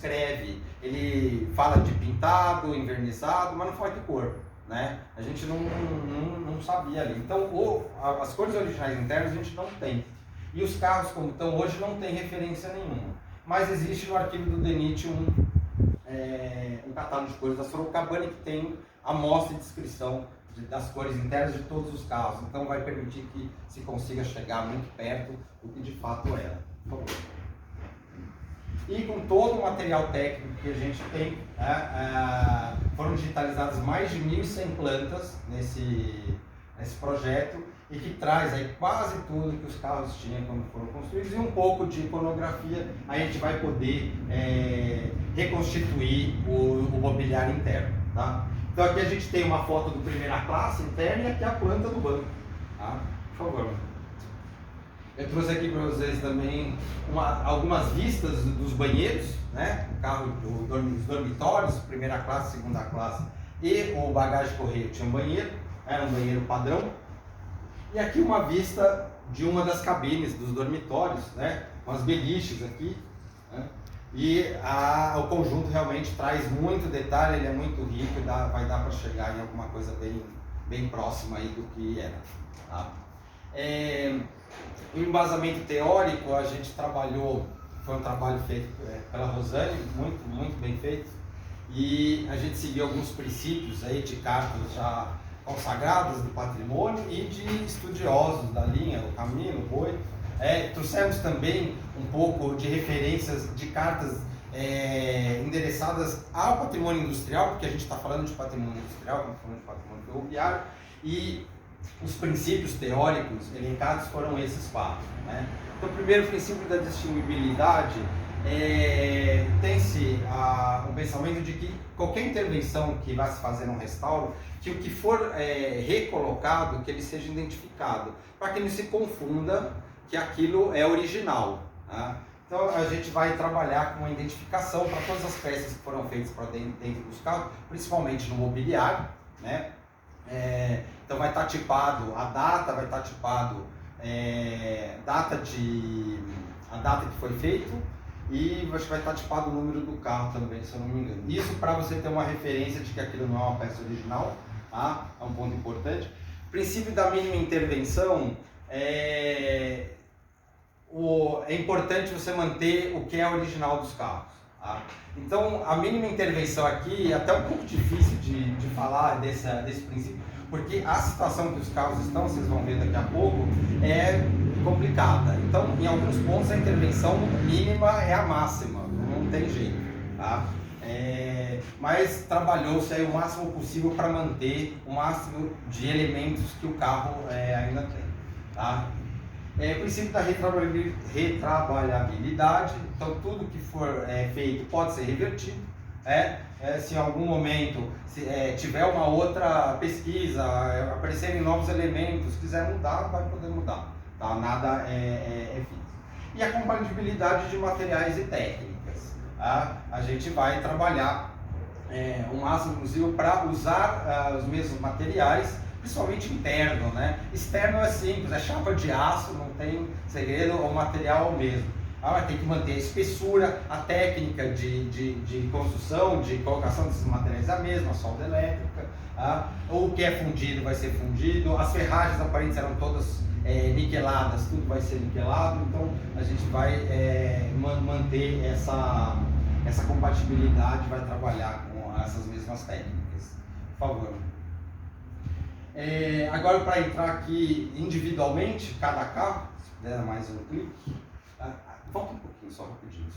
escreve, ele fala de pintado, envernizado, mas não fala que cor, né? A gente não sabia ali. Então, as cores originais internas a gente não tem. E os carros, como estão hoje, não tem referência nenhuma. Mas existe no arquivo do DENIT um catálogo de cores da Sorocabana que tem amostra e descrição das cores internas de todos os carros. Então, vai permitir que se consiga chegar muito perto do que de fato era. Por favor. E com todo o material técnico que a gente tem, foram digitalizadas mais de 1.100 plantas nesse projeto e que traz aí quase tudo que os carros tinham quando foram construídos e um pouco de iconografia. Aí a gente vai poder reconstituir o mobiliário interno. Tá? Então aqui a gente tem uma foto do primeira classe interna e aqui a planta do banco. Tá? Por favor. Eu trouxe aqui para vocês também algumas vistas dos banheiros, né? O carro, os dormitórios, primeira classe, segunda classe e o bagagem correio tinha um banheiro, era um banheiro padrão. E aqui uma vista de uma das cabines dos dormitórios, né? Umas beliches aqui, né? E o conjunto realmente traz muito detalhe, ele é muito rico e vai dar para chegar em alguma coisa bem próxima aí do que era. Tá? O embasamento teórico a gente trabalhou, foi um trabalho feito pela Rosane, muito bem feito, e a gente seguiu alguns princípios aí de cartas já consagradas do patrimônio e de estudiosos da linha, o Camilo, o Boi. Trouxemos também um pouco de referências de cartas endereçadas ao patrimônio industrial, porque a gente está falando de patrimônio industrial, estamos falando de patrimônio ferroviário, e os princípios teóricos elencados foram esses 4. Né? Então, o primeiro princípio da distinguibilidade tem-se o pensamento de que qualquer intervenção que vai se fazer no restauro, que o que for recolocado, que ele seja identificado, para que não se confunda que aquilo é original. Tá? Então a gente vai trabalhar com a identificação para todas as peças que foram feitas para dentro dos carros, principalmente no mobiliário, né? Então vai estar tipado a data, vai estar tipado a data que foi feito e vai estar tipado o número do carro também, se eu não me engano. Isso para você ter uma referência de que aquilo não é uma peça original, tá? É um ponto importante. O princípio da mínima intervenção é importante você manter o que é original dos carros. Tá? Então, a mínima intervenção aqui é até um pouco difícil de falar desse princípio, porque a situação que os carros estão, vocês vão ver daqui a pouco, é complicada. Então, em alguns pontos, a intervenção mínima é a máxima, não tem jeito. Tá? Mas trabalhou-se aí o máximo possível para manter o máximo de elementos que o carro ainda tem. Tá? O princípio da retrabalhabilidade, então tudo que for feito pode ser revertido. Se em algum momento tiver uma outra pesquisa, aparecerem novos elementos, quiser mudar, vai poder mudar. Tá? Nada é fixo. E a compatibilidade de materiais e técnicas. Tá? A gente vai trabalhar o máximo possível para usar os mesmos materiais, principalmente interno, né? Externo é simples, é chapa de aço, não tem segredo, o material é o mesmo. Vai ter que manter a espessura, a técnica de construção, de colocação desses materiais é a mesma, a solda elétrica, o que é fundido vai ser fundido, as ferragens aparentes eram todas niqueladas, tudo vai ser niquelado, então a gente vai manter essa compatibilidade, vai trabalhar com essas mesmas técnicas. Por favor. Agora, para entrar aqui individualmente, cada carro, se puder dar mais um clique. Volta um pouquinho só rapidinho.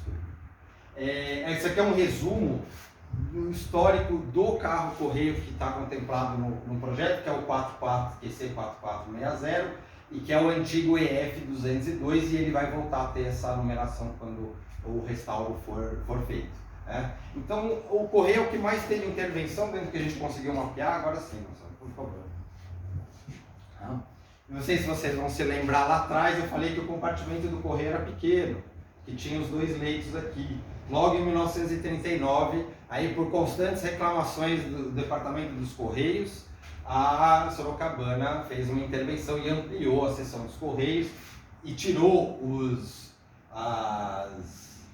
Esse aqui é um resumo do histórico do carro correio que está contemplado no projeto, que é o QC4460 e que é o antigo EF202, e ele vai voltar a ter essa numeração quando o restauro for feito. Então, o correio que mais teve intervenção dentro do que a gente conseguiu mapear, agora sim, por favor. Não sei se vocês vão se lembrar, lá atrás eu falei que o compartimento do correio era pequeno, que tinha os 2 leitos aqui. Logo em 1939, aí por constantes reclamações do Departamento dos Correios, a Sorocabana fez uma intervenção e ampliou a seção dos Correios e tirou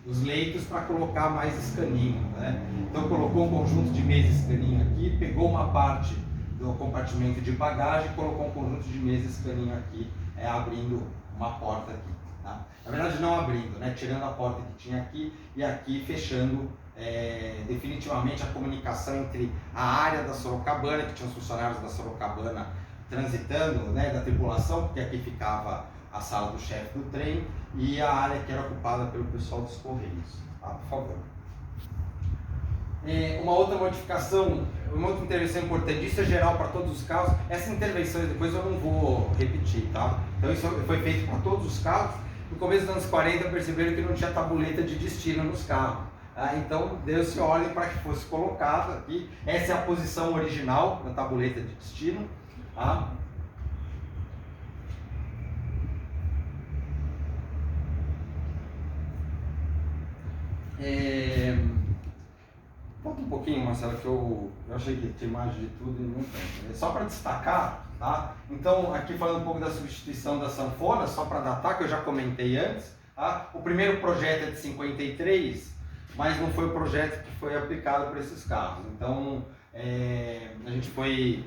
os leitos para colocar mais escaninho, né? Então colocou um conjunto de mesa escaninho aqui, pegou uma parte do compartimento de bagagem e colocou um conjunto de mesa escaninho aqui, abrindo uma porta aqui. Tá? Na verdade não abrindo, né? Tirando a porta que tinha aqui e aqui fechando definitivamente a comunicação entre a área da Sorocabana, que tinha os funcionários da Sorocabana transitando, né, da tripulação, porque aqui ficava a sala do chefe do trem, e a área que era ocupada pelo pessoal dos Correios. Tá, por favor. Uma outra modificação, uma outra intervenção importante, isso é geral para todos os carros. Essas intervenções depois eu não vou repetir, tá? Então isso foi feito para todos os carros. No começo dos anos 40 perceberam que não tinha tabuleta de destino nos carros. Então deu-se ordem para que fosse colocado aqui. Essa é a posição original da tabuleta de destino. Tá? Volta um pouquinho, Marcelo, que eu achei que tinha imagem de tudo e não tem. Só para destacar, tá? Então, aqui falando um pouco da substituição da sanfona, só para datar, que eu já comentei antes. Tá? O primeiro projeto é de 53, mas não foi o projeto que foi aplicado para esses carros. Então, a gente foi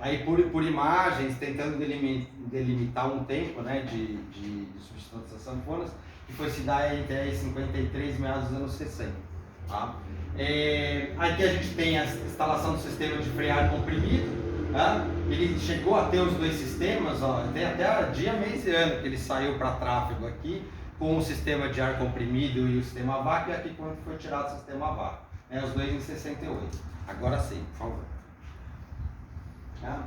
aí por imagens, tentando delimitar um tempo, né, de substituição dessas sanfonas, que foi se dar entre 53 e meados dos anos 60. Tá? Aqui a gente tem a instalação do sistema de frear comprimido. Tá? Ele chegou a ter os dois sistemas, ó, tem até dia, mês e ano que ele saiu para tráfego aqui, com o sistema de ar comprimido e o sistema a vácuo, e aqui quando foi tirado o sistema a vácuo. Os dois em 68. Agora sim, por favor.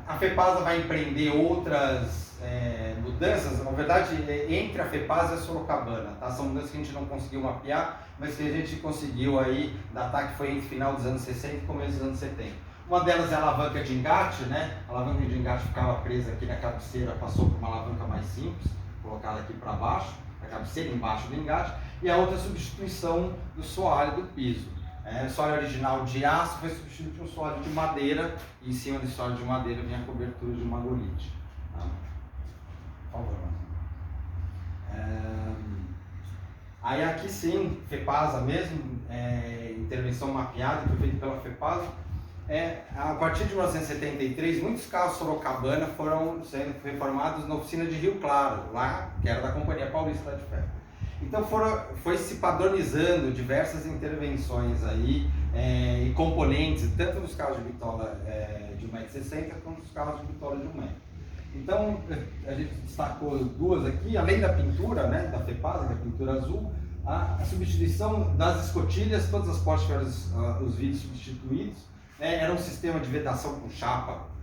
A FEPASA vai empreender outras mudanças, na verdade, entre a FEPASA e a Sorocabana, tá? São mudanças que a gente não conseguiu mapear, mas que a gente conseguiu aí datar que foi entre final dos anos 60 e começo dos anos 70. Uma delas é a alavanca de engate, né? A alavanca de engate ficava presa aqui na cabeceira, passou por uma alavanca mais simples, colocada aqui para baixo, a cabeceira embaixo do engate, e a outra substituição do soalho do piso. O soalho original de aço foi substituído por um soalho de madeira, e em cima desse soalho de madeira vinha a cobertura de magolite. Tá? Por favor. Aí aqui sim, FEPASA mesmo, intervenção mapeada que foi feita pela FEPASA. A partir de 1973, muitos carros Sorocabana foram sendo reformados na oficina de Rio Claro, lá, que era da Companhia Paulista de Ferro. Então foi se padronizando diversas intervenções aí, e componentes, tanto dos carros de bitola de 1,60 m quanto dos carros de bitola de 1 m. Então a gente destacou duas aqui, além da pintura, né, da FEPASA, que é a pintura azul, a substituição das escotilhas, todas as portas tiveram os vidros substituídos. Era um sistema de vedação com chapa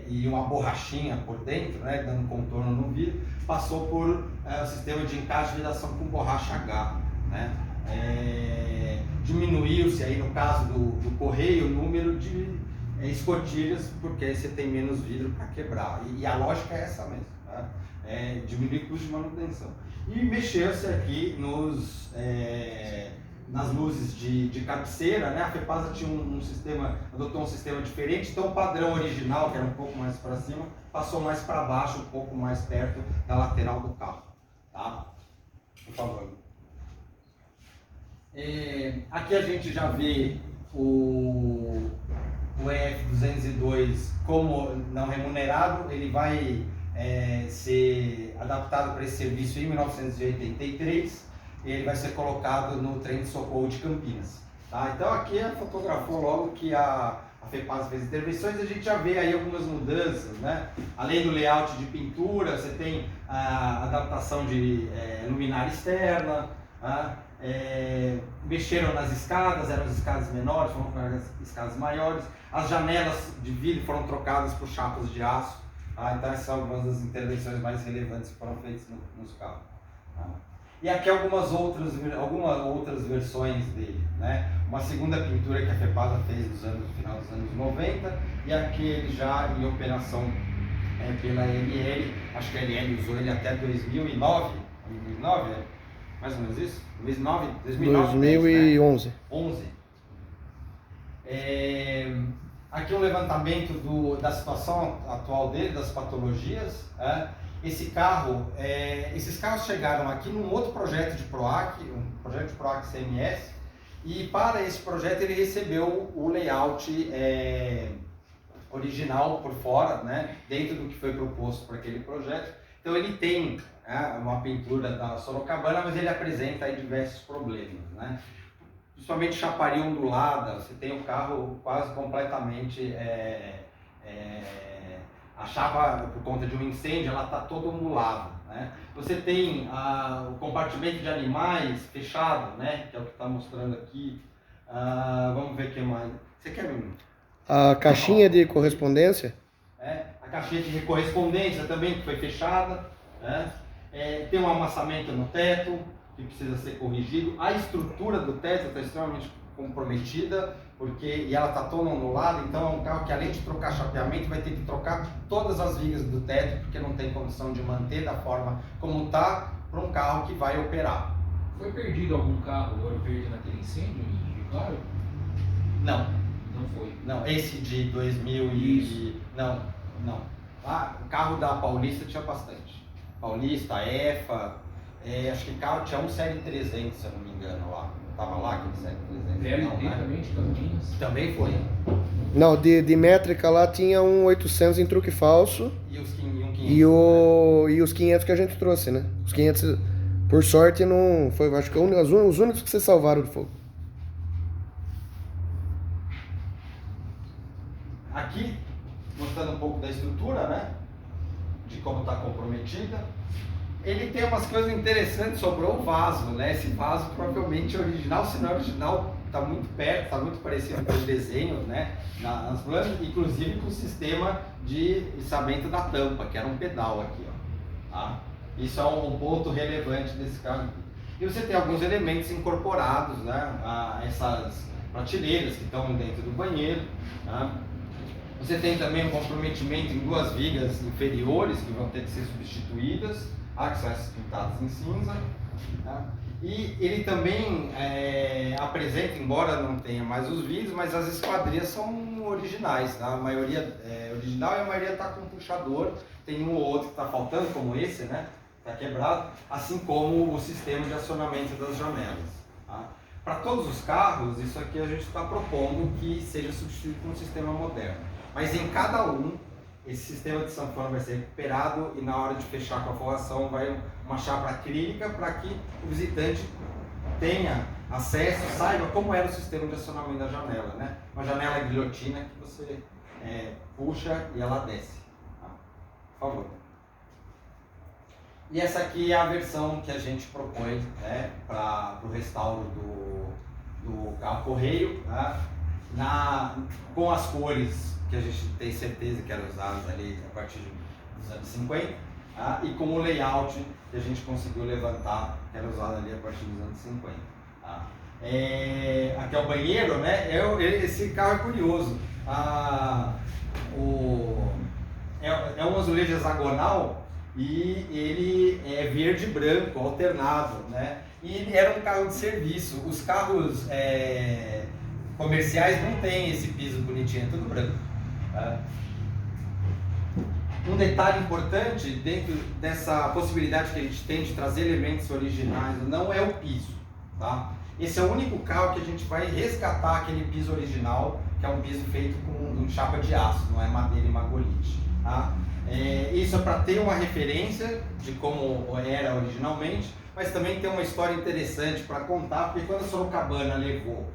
e uma borrachinha por dentro, né, dando contorno no vidro, passou por o sistema de encaixe de vedação com borracha H. Né? Diminuiu-se aí no caso do correio o número de escotilhas, porque aí você tem menos vidro para quebrar, e a lógica é essa mesmo, tá? Diminuir o custo de manutenção. E mexeu-se aqui nas luzes de cabeceira, né? A FEPASA tinha adotou um sistema diferente, então o padrão original, que era um pouco mais para cima, passou mais para baixo, um pouco mais perto da lateral do carro. Tá? Por favor. Aqui a gente já vê o EF202 como não remunerado, ele vai ser adaptado para esse serviço em 1983. Ele vai ser colocado no trem de socorro de Campinas. Tá? Então aqui fotografou logo que a FEPASA fez intervenções, a gente já vê aí algumas mudanças, né? Além do layout de pintura, você tem a adaptação de luminária externa, tá? Mexeram nas escadas, eram as escadas menores, foram para as escadas maiores, as janelas de vidro foram trocadas por chapas de aço, tá? Então essas são algumas das intervenções mais relevantes que foram feitas nos carros. Tá? E aqui algumas outras versões dele, né? Uma segunda pintura que a FEPASA fez no final dos anos 90, e aqui ele já em operação pela LL, acho que a LL usou ele até 2009, mais ou menos isso? 2011. 11. Aqui um levantamento da situação atual dele, das patologias, Esse carro, esses carros chegaram aqui num outro projeto de PROAC, um projeto de PROAC CMS, e para esse projeto ele recebeu o layout original por fora, né, dentro do que foi proposto para aquele projeto. Então ele tem uma pintura da Sorocabana, mas ele apresenta aí diversos problemas, né? Principalmente chaparia ondulada, você tem o carro quase completamente, a chapa, por conta de um incêndio, ela está toda ondulada, né? Você tem o compartimento de animais fechado, né, que é o que está mostrando aqui. Vamos ver o que mais. Você quer a caixinha de correspondência? A caixinha de correspondência também, que foi fechada, né? Tem um amassamento no teto, que precisa ser corrigido. A estrutura do teto está extremamente comprometida, e ela está toda ondulada, então é um carro que, além de trocar chapeamento, vai ter que trocar todas as vigas do teto, porque não tem condição de manter da forma como está, para um carro que vai operar. Foi perdido algum carro Ouro Verde naquele incêndio em Rio Claro? Não. Não foi? Não, esse de 2000 e... Não. O carro da Paulista tinha bastante. Paulista, EFA, acho que carro tinha um Série 300, se eu não me engano, lá. Tava lá aquele Série 300. VLT né? também, de Campinas? Também foi. Não, de métrica lá tinha um 800 em truque falso. E os 500. E os 500 que a gente trouxe, né? Os 500, por sorte, não foi, acho que os únicos que vocês salvaram do fogo. Aqui, mostrando um pouco da estrutura, né? De como está comprometida. Ele tem umas coisas interessantes, sobrou o vaso, né? Esse vaso provavelmente é original, se não é original, está muito perto, está muito parecido com o desenho, né? Nas planas, inclusive com o sistema de içamento da tampa, que era um pedal aqui, ó. Tá? Isso é um ponto relevante desse carro aqui. E você tem alguns elementos incorporados, né? Essas prateleiras que estão dentro do banheiro, tá? Você tem também um comprometimento em duas vigas inferiores que vão ter que ser substituídas, que são essas pintadas em cinza. Tá? E ele também apresenta, embora não tenha mais os vidros, mas as esquadrias são originais. Tá? A maioria é original e a maioria está com puxador. Tem um ou outro que está faltando, como esse, né? Está quebrado, assim como o sistema de acionamento das janelas. Tá? Para todos os carros, isso aqui a gente está propondo que seja substituído por um sistema moderno. Mas em cada um, esse sistema de sanfona vai ser recuperado e na hora de fechar com a forração vai uma chapa acrílica para que o visitante tenha acesso, saiba como era o sistema de acionamento da janela, né? Uma janela guilhotina que você puxa e ela desce. Tá? Por favor. E essa aqui é a versão que a gente propõe, né, para o restauro do carro correio, tá? Com as cores que a gente tem certeza que eram usadas ali a partir dos anos 50, tá? E com o layout que a gente conseguiu levantar, que era usado ali a partir dos anos 50. Tá? Aqui é o banheiro, né? Esse carro é curioso. É um azulejo hexagonal e ele é verde e branco, alternado, né? E ele era um carro de serviço. Os carros comerciais não tem esse piso bonitinho, é tudo branco. Tá? Um detalhe importante dentro dessa possibilidade que a gente tem de trazer elementos originais não é o piso. Tá? Esse é o único carro que a gente vai resgatar aquele piso original, que é um piso feito em chapa de aço, não é madeira e magolite. Tá? Isso é para ter uma referência de como era originalmente, mas também tem uma história interessante para contar, porque quando a Sorocabana levou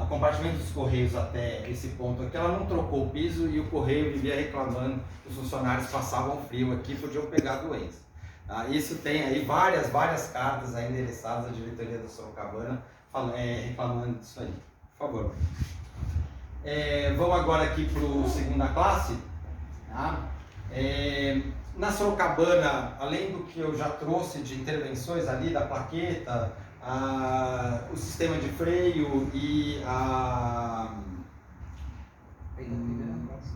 o compartimento dos Correios até esse ponto aqui, ela não trocou o piso e o Correio vivia reclamando que os funcionários passavam frio aqui e podiam pegar doença. Isso tem aí várias cartas aí endereçadas à diretoria da Sorocabana reclamando disso aí. Por favor. Vamos agora aqui para o segunda classe. Tá? Na Sorocabana, além do que eu já trouxe de intervenções ali da plaqueta, o sistema de freio e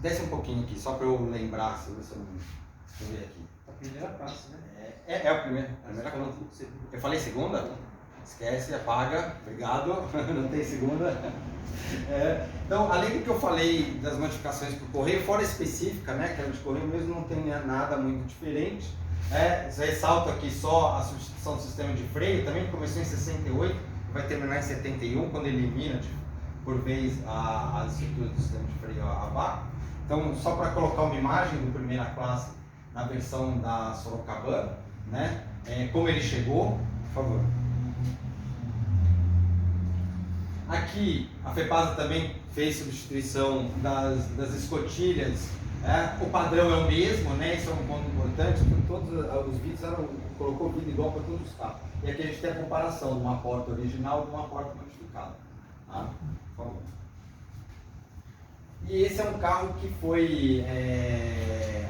desce um pouquinho aqui, só para eu lembrar, se você não ver aqui. A primeira praça, né? É a primeira classe. Eu falei segunda? Esquece, apaga, obrigado, não tem segunda. Então, além do que eu falei das modificações para o correio, fora específica, né, que a de correio mesmo não tem nada muito diferente. Ressalto aqui só a substituição do sistema de freio, também começou em 68, vai terminar em 71, quando elimina por vez as estruturas do sistema de freio a vácuo. Então, só para colocar uma imagem do primeira classe na versão da Sorocabana, né, como ele chegou, por favor. Aqui a FEPASA também fez substituição das escotilhas. O padrão é o mesmo, né? Isso é um ponto importante, porque todos os vidros colocou vidro igual para todos os carros. E aqui a gente tem a comparação de uma porta original e de uma porta modificada. Tá? Por favor. E esse é um carro que foi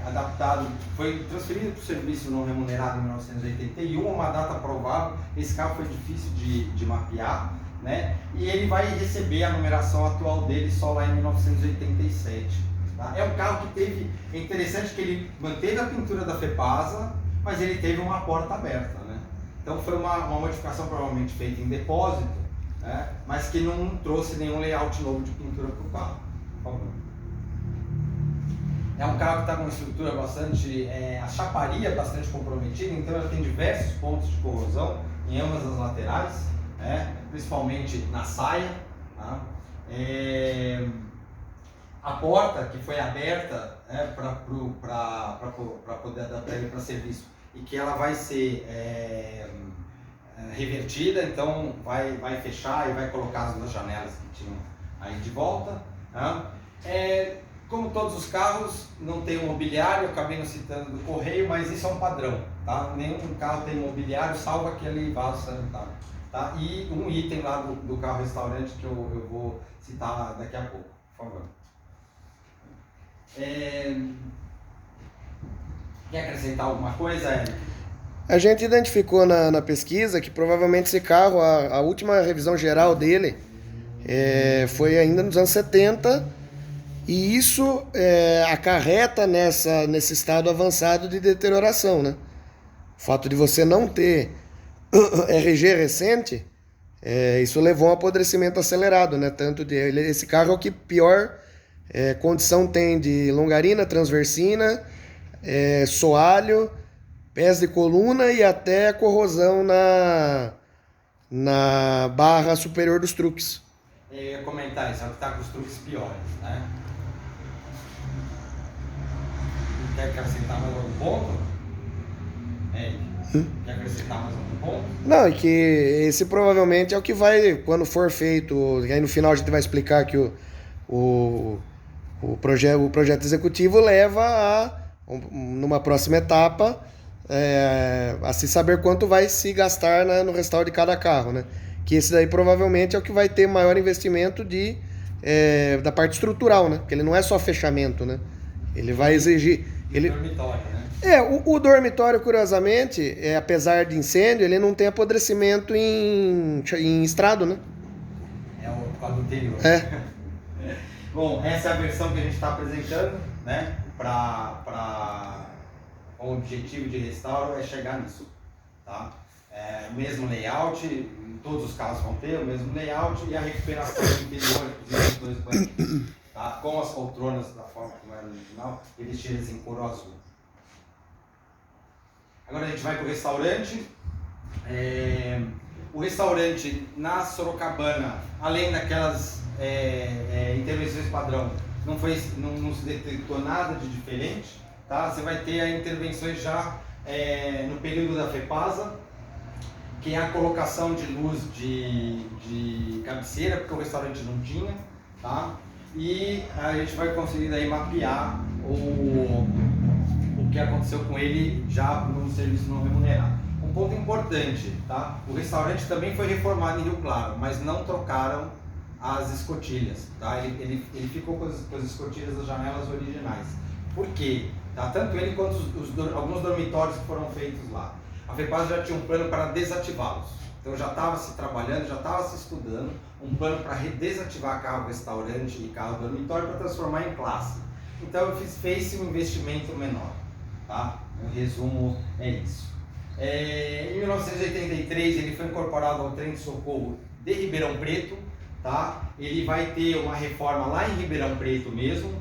adaptado, foi transferido para o serviço não remunerado em 1981, uma data provável. Esse carro foi difícil de mapear, né? E ele vai receber a numeração atual dele só lá em 1987. Tá? É um carro que teve, é interessante que ele manteve a pintura da FEPASA, mas ele teve uma porta aberta, né? Então foi uma modificação provavelmente feita em depósito, né? Mas que não trouxe nenhum layout novo de pintura para o carro. Por favor. É um carro que está com uma estrutura bastante, a chaparia bastante comprometida, então ela tem diversos pontos de corrosão em ambas as laterais, principalmente na saia. Tá? A porta que foi aberta para poder adaptar ele para serviço e que ela vai ser revertida, então vai fechar e vai colocar as duas janelas que tinham aí de volta. Tá? Como todos os carros, não tem um mobiliário, eu acabei não citando do correio, mas isso é um padrão. Tá? Nenhum carro tem mobiliário, salvo aquele vaso sanitário. Tá? E um item lá do carro restaurante que eu vou citar daqui a pouco, por favor. Quer acrescentar alguma coisa, Eric? A gente identificou na pesquisa que provavelmente esse carro, a última revisão geral dele foi ainda nos anos 70, e isso acarreta nesse estado avançado de deterioração, né? O fato de você não ter RG recente, isso levou a um apodrecimento acelerado, né? Esse carro é o que pior condição tem de longarina, transversina, soalho, pés de coluna e até corrosão na barra superior dos truques. Eu ia comentar isso, é o que está com os truques piores, né? Quer acrescentar mais algum ponto? Quer acrescentar mais algum ponto? Não, e que esse provavelmente é o que vai, quando for feito, aí no final a gente vai explicar que o projeto executivo leva numa próxima etapa, a se saber quanto vai se gastar no restauro de cada carro, né? Que esse daí provavelmente é o que vai ter maior investimento da parte estrutural, né? Porque ele não é só fechamento, né? Ele vai exigir... Dormitório, né? O dormitório, curiosamente, apesar de incêndio, ele não tem apodrecimento em estrado, né? Por causa do interior. Bom, essa é a versão que a gente está apresentando, né? O objetivo de restauro é chegar nisso, tá? O mesmo layout, todos os carros vão ter o mesmo layout e a recuperação do interior dos dois banheiros, tá? Com as poltronas da forma como era original e vestidas em couro azul. Agora a gente vai para o restaurante. O restaurante na Sorocabana, além daquelas intervenções padrão, não se detectou nada de diferente, tá? Você vai ter intervenções já no período da FEPASA, que é a colocação de luz de cabeceira, porque o restaurante não tinha, tá? E a gente vai conseguir daí mapear o que aconteceu com ele já no serviço não remunerado. Um ponto importante, tá? O restaurante também foi reformado em Rio Claro, mas não trocaram as escotilhas, tá? Ele ficou com as escotilhas das janelas originais. Por quê? Tá? Tanto ele quanto alguns dormitórios que foram feitos lá. A FEPASA já tinha um plano para desativá-los. Então já estava se trabalhando, já estava se estudando um plano para desativar carro restaurante e carro dormitório para transformar em classe. Então fez um investimento menor, tá? O resumo é isso. Em 1983 ele foi incorporado ao trem de socorro de Ribeirão Preto, tá? Ele vai ter uma reforma lá em Ribeirão Preto mesmo.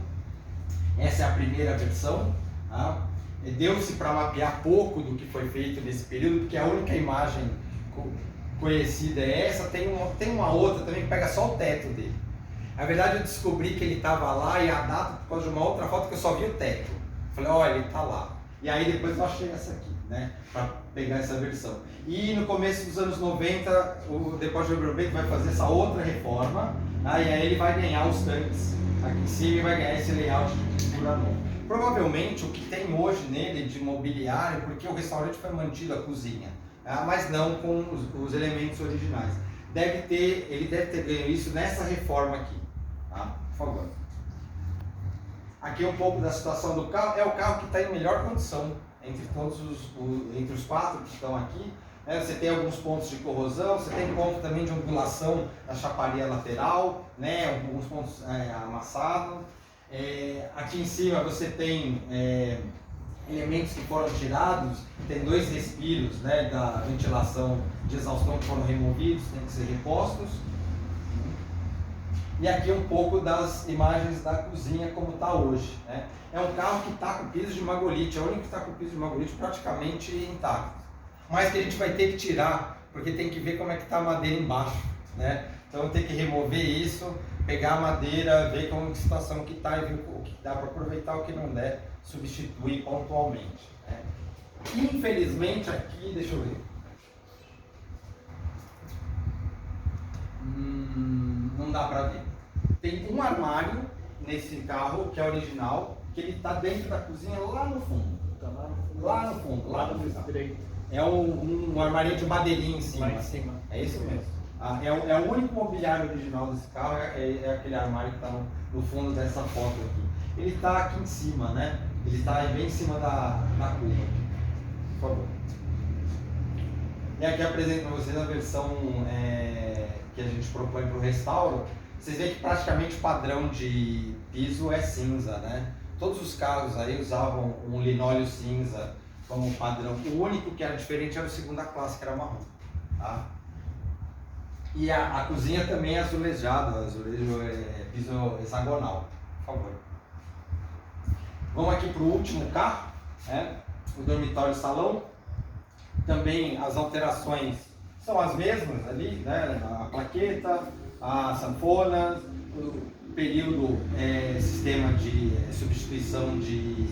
Essa é a primeira versão, tá? Deu-se para mapear pouco do que foi feito nesse período, porque a única imagem conhecida é essa. Tem uma outra também que pega só o teto dele. Na verdade eu descobri que ele estava lá e a data por causa de uma outra foto que eu só vi o teto. Falei, olha, ele está lá. E aí depois eu achei essa aqui, né, para pegar essa versão. E no começo dos anos 90, o Depósito de Ribeirão Preto vai fazer essa outra reforma, tá? E aí ele vai ganhar os tanques aqui em cima e vai ganhar esse layout de pintura novo. Provavelmente o que tem hoje nele de mobiliário, porque o restaurante foi mantido a cozinha, tá? Mas não com os elementos originais. Ele deve ter ganho isso nessa reforma aqui, tá? Por favor. Aqui um pouco da situação do carro. É o carro que está em melhor condição entre todos entre os 4 que estão aqui. Você tem alguns pontos de corrosão, você tem ponto também de ondulação na chaparia lateral, né? Alguns pontos amassados. Aqui em cima você tem elementos que foram tirados, tem 2 respiros, né, da ventilação de exaustão que foram removidos, tem que ser repostos. E aqui um pouco das imagens da cozinha como está hoje, né? É um carro que está com piso de magolite, é o único que está com piso de magolite praticamente intacto. Mas que a gente vai ter que tirar, porque tem que ver como é que está a madeira embaixo, né? Então tem que remover isso, pegar a madeira, ver como que situação que está e ver o que dá para aproveitar, o que não der, substituir pontualmente, né? Infelizmente aqui, deixa eu ver. Não dá para ver. Tem um armário nesse carro que é original, que ele está dentro da cozinha lá no fundo. Lá no fundo, lá no final. É um armário de madeirinha em cima. Lá em cima. É isso mesmo. É o único mobiliário original desse carro, é aquele armário que está no fundo dessa foto aqui. Ele está aqui em cima, né? Ele está bem em cima da curva aqui. Por favor. E aqui apresento para vocês a versão que a gente propõe para o restauro. Vocês veem que praticamente o padrão de piso é cinza, né? Todos os carros aí usavam um linóleo cinza como padrão. O único que era diferente era o segunda classe, que era marrom, tá? E a cozinha também é azulejada, azulejo piso hexagonal, por favor. Vamos aqui para o último carro, né? O dormitório salão. Também as alterações são as mesmas ali, né? A plaqueta, a sanfona, o período, sistema de substituição de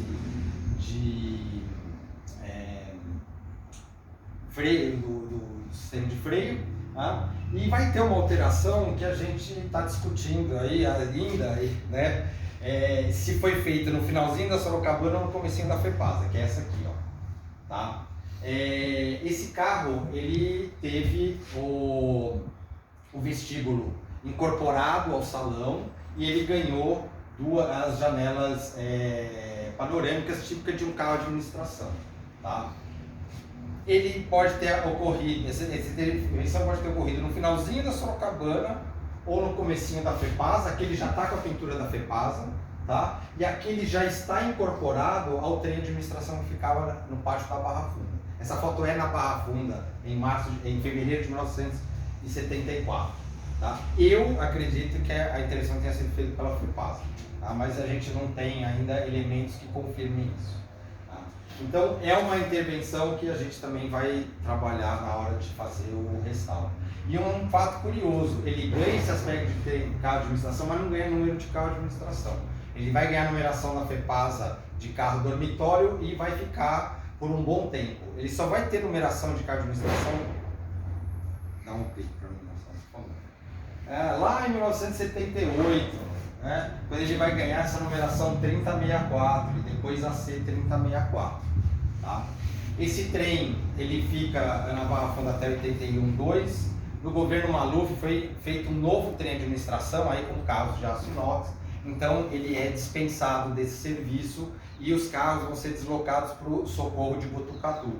freio, do sistema de freio, tá? E vai ter uma alteração que a gente está discutindo aí ainda, né? Se foi feita no finalzinho da Sorocabana ou no comecinho da FEPASA, que é essa aqui, ó, tá? Esse carro, ele teve o vestíbulo incorporado ao salão e ele ganhou as janelas panorâmicas típicas de um carro de administração, tá? Ele pode ter ocorrido, essa intervenção pode ter ocorrido no finalzinho da Sorocabana ou no comecinho da FEPASA. Aqui ele já está com a pintura da FEPASA, tá? E aqui ele já está incorporado ao trem de administração que ficava no pátio da Barra Funda. Essa foto é na Barra Funda, em fevereiro de 1974. Tá? Eu acredito que a intervenção tenha sido feita pela FEPASA, tá? Mas a gente não tem ainda elementos que confirmem isso. Tá? Então é uma intervenção que a gente também vai trabalhar na hora de fazer o restauro. E um fato curioso, ele ganha esse aspecto de ter carro de administração, mas não ganha número de carro de administração. Ele vai ganhar numeração na FEPASA de carro dormitório e vai ficar por um bom tempo. Ele só vai ter numeração de carro de administração. Dá um clique para a numeração, por favor. Lá em 1978, né, quando ele vai ganhar essa numeração 3064 e depois a C3064. Tá? Esse trem ele fica na Barra Funda até 81.2. No governo Maluf foi feito um novo trem de administração aí com carros de aço inox. Então ele é dispensado desse serviço e os carros vão ser deslocados para o Socorro de Botucatu,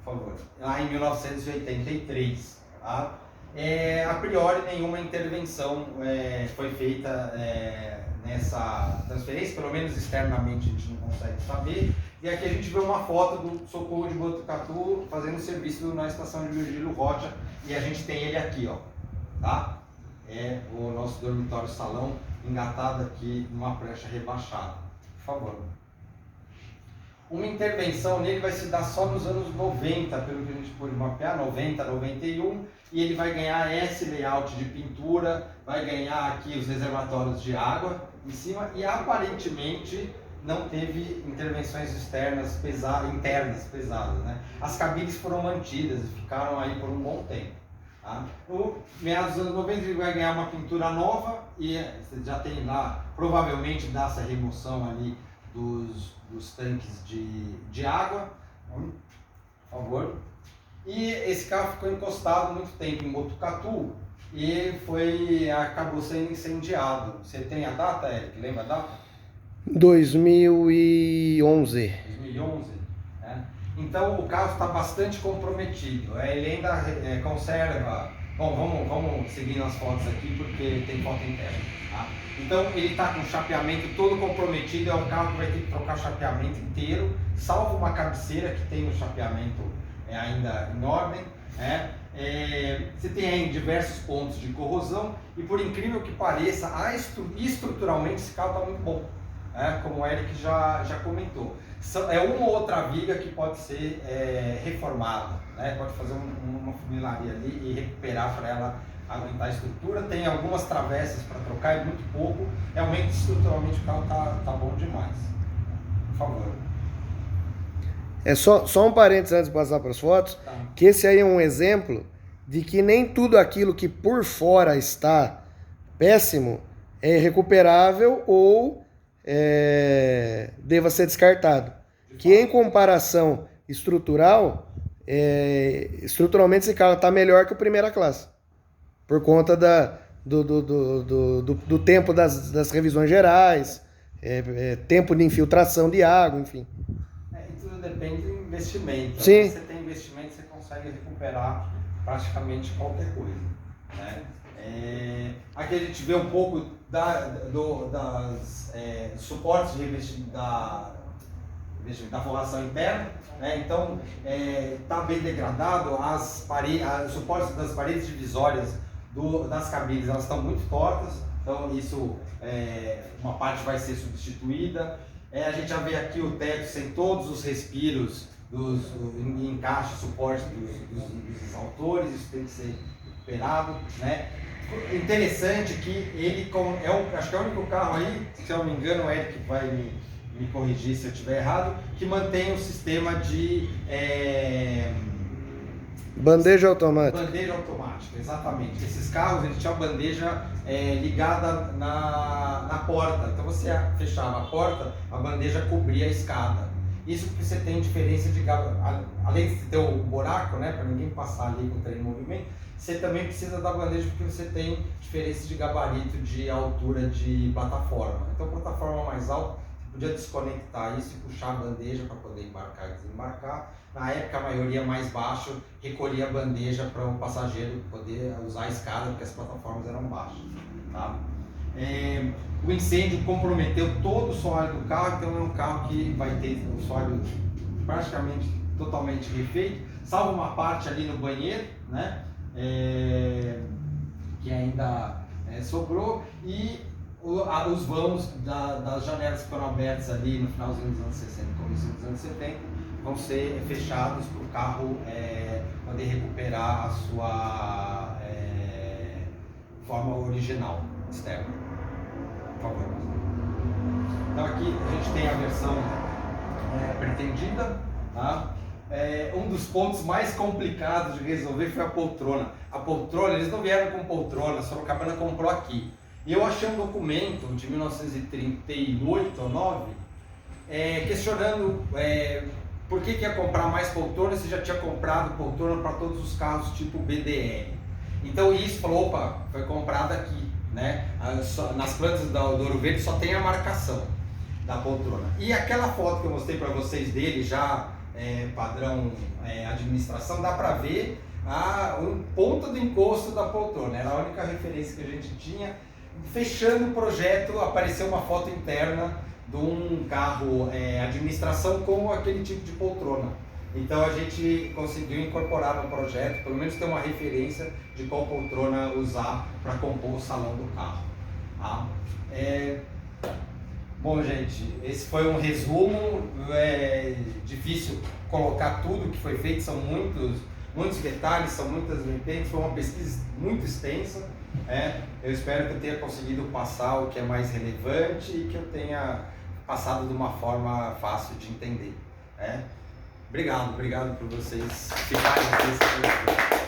por favor, lá em 1983. Tá? A priori nenhuma intervenção foi feita nessa transferência, pelo menos externamente a gente não consegue saber, E aqui a gente vê uma foto do Socorro de Botucatu fazendo serviço na estação de Virgílio Rocha, e a gente tem ele aqui, ó, tá? É o nosso dormitório salão engatado aqui numa prancha rebaixada. Por favor. Uma intervenção nele vai se dar só nos anos 90, pelo que a gente pôde mapear, 90, 91, e ele vai ganhar esse layout de pintura, vai ganhar aqui os reservatórios de água em cima, e aparentemente não teve intervenções externas internas pesadas, né? As cabines foram mantidas e ficaram aí por um bom tempo. Tá? No meados dos anos 90 ele vai ganhar uma pintura nova e você já tem lá, provavelmente dá essa remoção ali dos tanques de água, por favor. E esse carro ficou encostado muito tempo em Botucatu e acabou sendo incendiado. Você tem a data, Eric? Lembra a data? 2011. 2011, né? Então o carro está bastante comprometido. Ele ainda conserva. Bom, vamos seguir nas fotos aqui porque tem foto interna. Tá? Então ele está com o chapeamento todo comprometido. É um carro que vai ter que trocar o chapeamento inteiro, salvo uma cabeceira que tem o chapeamento ainda em ordem. Você tem aí diversos pontos de corrosão e, por incrível que pareça, estruturalmente esse carro está muito bom. Como o Eric já comentou, é uma ou outra viga que pode ser reformada, né? Pode fazer uma funilaria ali e recuperar para ela aguentar a estrutura. Tem algumas travessas para trocar, é muito pouco. Realmente, estruturalmente, o carro tá bom demais. Por favor. Só um parênteses antes de passar para as fotos, Tá. que esse aí é um exemplo de que nem tudo aquilo que por fora está péssimo é recuperável ou deva ser descartado. Que em comparação estruturalmente esse carro está melhor que o primeira classe. Por conta do tempo das revisões gerais, tempo de infiltração de água, enfim. E tudo depende do investimento. Sim. Se você tem investimento, você consegue recuperar praticamente qualquer coisa, né? Aqui a gente vê um pouco das suportes de investimento da forração interna, né? Então está bem degradado, os suportes das paredes divisórias das cabines, elas estão muito tortas, então isso, uma parte vai ser substituída. A gente já vê aqui o teto sem todos os respiros encaixe, suporte dos exaustores, isso tem que ser recuperado, né? Interessante que ele acho que é o único carro aí, se eu não me engano, o Eric vai me corrigir se eu estiver errado, que mantém o sistema de bandeja automática. Bandeja automática, exatamente. Esses carros eles tinham a bandeja ligada na porta, então você fechava a porta, a bandeja cobria a escada. Isso porque você tem diferença de gabarito, além de ter o buraco, né, para ninguém passar ali com o trem em movimento, você também precisa da bandeja porque você tem diferença de gabarito, de altura de plataforma. Então, plataforma mais alta, você podia desconectar isso e puxar a bandeja para poder embarcar e desembarcar. Na época, a maioria mais baixo recolhia a bandeja para o passageiro poder usar a escada, porque as plataformas eram baixas. Tá? O incêndio comprometeu todo o soalho do carro, então é um carro que vai ter o soalho praticamente totalmente refeito, salvo uma parte ali no banheiro, né? Que ainda sobrou, e os vãos das janelas que foram abertas ali no finalzinho dos anos 60, começo dos anos 70, vão ser fechados para o carro poder recuperar a sua forma original externa. Por favor. Então aqui a gente tem a versão pretendida, tá? Um dos pontos mais complicados de resolver foi a poltrona. A poltrona, eles não vieram com poltrona, a Sorocabana comprou aqui. E eu achei um documento de 1938 ou 9 questionando por que ia comprar mais poltrona se já tinha comprado poltrona para todos os carros tipo BDR. Então isso falou, opa, foi comprado aqui, né? Nas plantas do Ouro Verde só tem a marcação da poltrona. E aquela foto que eu mostrei para vocês dele já padrão administração, dá para ver o ponto do encosto da poltrona, era a única referência que a gente tinha. Fechando o projeto, apareceu uma foto interna de um carro administração com aquele tipo de poltrona. Então a gente conseguiu incorporar no projeto, pelo menos ter uma referência de qual poltrona usar para compor o salão do carro. Tá? Bom, gente, esse foi um resumo. É difícil colocar tudo que foi feito, são muitos detalhes, são muitas vertentes, foi uma pesquisa muito extensa. Eu espero que eu tenha conseguido passar o que é mais relevante e que eu tenha passado de uma forma fácil de entender. Obrigado por vocês ficarem aqui.